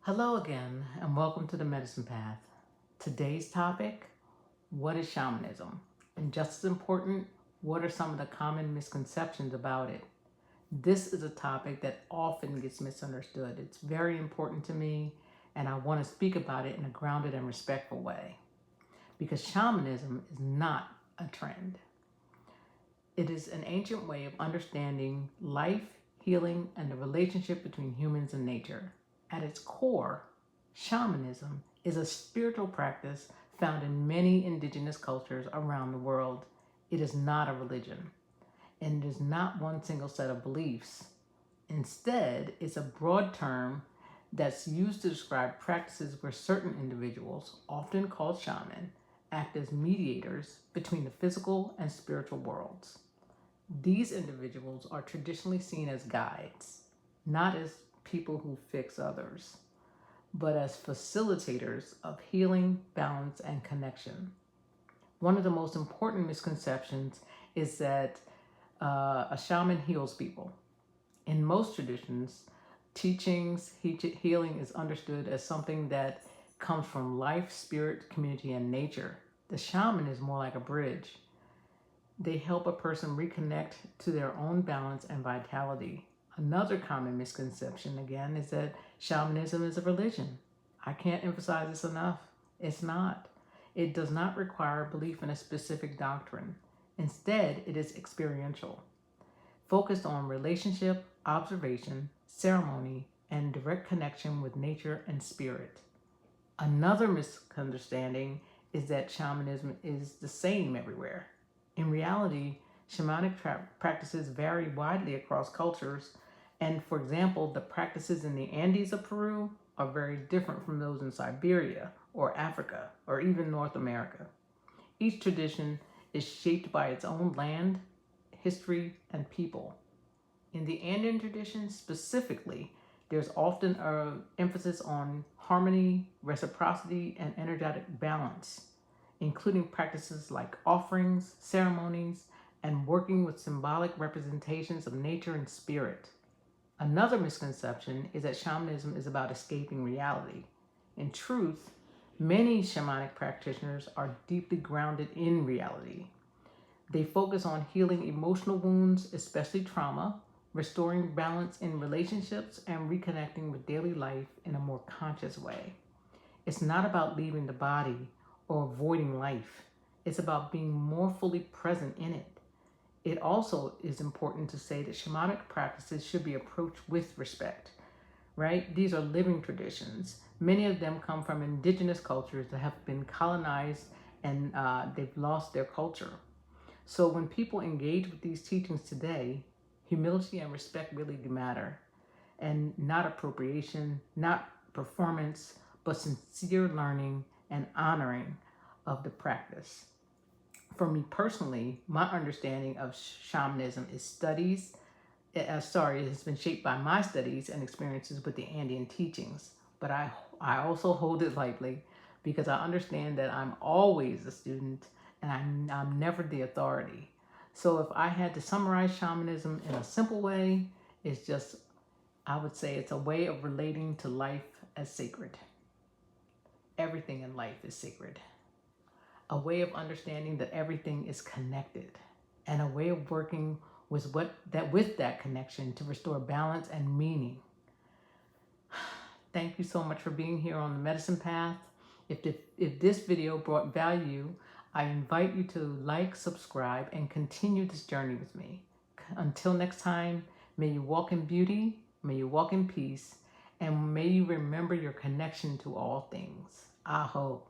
Hello again, and welcome to the Medicine Path. Today's topic, what is shamanism? And just as important, what are some of the common misconceptions about it? This is a topic that often gets misunderstood. It's very important to me, and I want to speak about it in a grounded and respectful way. Because shamanism is not a trend. It is an ancient way of understanding life, healing, and the relationship between humans and nature. At its core, shamanism is a spiritual practice found in many indigenous cultures around the world. It is not a religion, and it is not one single set of beliefs. Instead, it's a broad term that's used to describe practices where certain individuals, often called shaman, act as mediators between the physical and spiritual worlds. These individuals are traditionally seen as guides, not as people who fix others, but as facilitators of healing, balance, and connection. One of the most important misconceptions is that a shaman heals people. In most traditions, teachings, healing is understood as something that comes from life, spirit, community, and nature. The shaman is more like a bridge. They help a person reconnect to their own balance and vitality. Another common misconception, again, is that shamanism is a religion. I can't emphasize this enough. It's not. It does not require belief in a specific doctrine. Instead, it is experiential, focused on relationship, observation, ceremony, and direct connection with nature and spirit. Another misunderstanding is that shamanism is the same everywhere. In reality, shamanic practices vary widely across cultures, and for example, the practices in the Andes of Peru are very different from those in Siberia or Africa or even North America. Each tradition is shaped by its own land, history, and people. In the Andean tradition specifically, there's often an emphasis on harmony, reciprocity, and energetic balance, including practices like offerings, ceremonies, and working with symbolic representations of nature and spirit. Another misconception is that shamanism is about escaping reality. In truth, many shamanic practitioners are deeply grounded in reality. They focus on healing emotional wounds, especially trauma, restoring balance in relationships, and reconnecting with daily life in a more conscious way. It's not about leaving the body or avoiding life. It's about being more fully present in it. It also is important to say that shamanic practices should be approached with respect, right? These are living traditions. Many of them come from indigenous cultures that have been colonized and they've lost their culture. So when people engage with these teachings today, humility and respect really do matter, and not appropriation, not performance, but sincere learning and honoring of the practice. For me personally, my understanding of shamanism is it has been shaped by my studies and experiences with the Andean teachings, but I also hold it lightly because I understand that I'm always a student and I'm never the authority. So if I had to summarize shamanism in a simple way, it's just, I would say it's a way of relating to life as sacred. Everything in life is sacred. A way of understanding that everything is connected, and a way of working with that connection to restore balance and meaning. Thank you so much for being here on the Medicine Path. If this video brought value, I invite you to like, subscribe, and continue this journey with me. Until next time, may you walk in beauty, may you walk in peace, and may you remember your connection to all things. Aho.